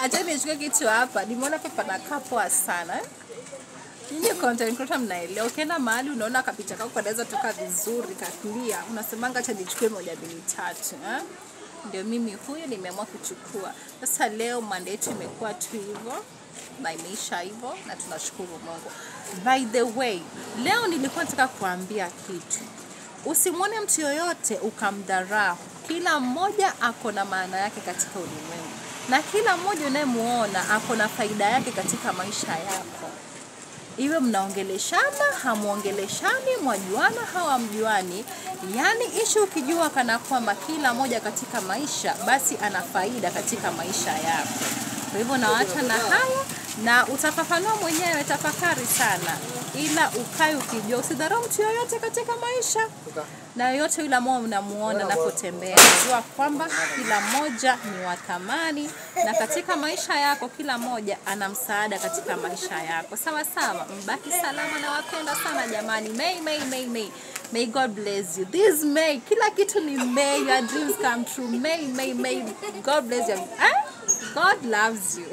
Acha nichukue kitu hapa. Nimeona pepa na kapoa sana. Nini content creator mnaelewa? Ukienda mahali unaona kapicha kako kanaweza toka vizuri kakulia. Unasemanga acha nichukue 1 2 3, Ndio mimi huyu nimeamua kuchukua. Sasa leo Monday yetu imekuwa tu hivyo. Na imeisha hivyo na tunashukuru Mungu. By the way, leo nilikuwa nataka kuambia kitu. Usimwone mtu yoyote ukamdharau. Kila mmoja ako na maana yake katika ulimwengu. Na kila mmoja unayemuona ako na faida yake katika maisha yako. Iwe mnaongeleshana, hamuongeleshani, mwajuana, hawamjuani. Yani ishi ukijua kana kwamba kila moja katika maisha basi ana faida katika maisha yako. Kwa hivyo nawaacha na haya na utafafanua mwenyewe, tafakari sana. Ila ukae ukijua usidharau mtu yoyote katika maisha. Na yote yule ambao mnamuona anapotembea, jua kwamba kila mmoja ni wa thamani na katika maisha yako kila mmoja ana msaada katika maisha yako. Sawa sawa, mbaki salama na wapenda sana jamani. May God bless you. This May, kila kitu ni May, your dreams come true. May. God bless you. God loves you.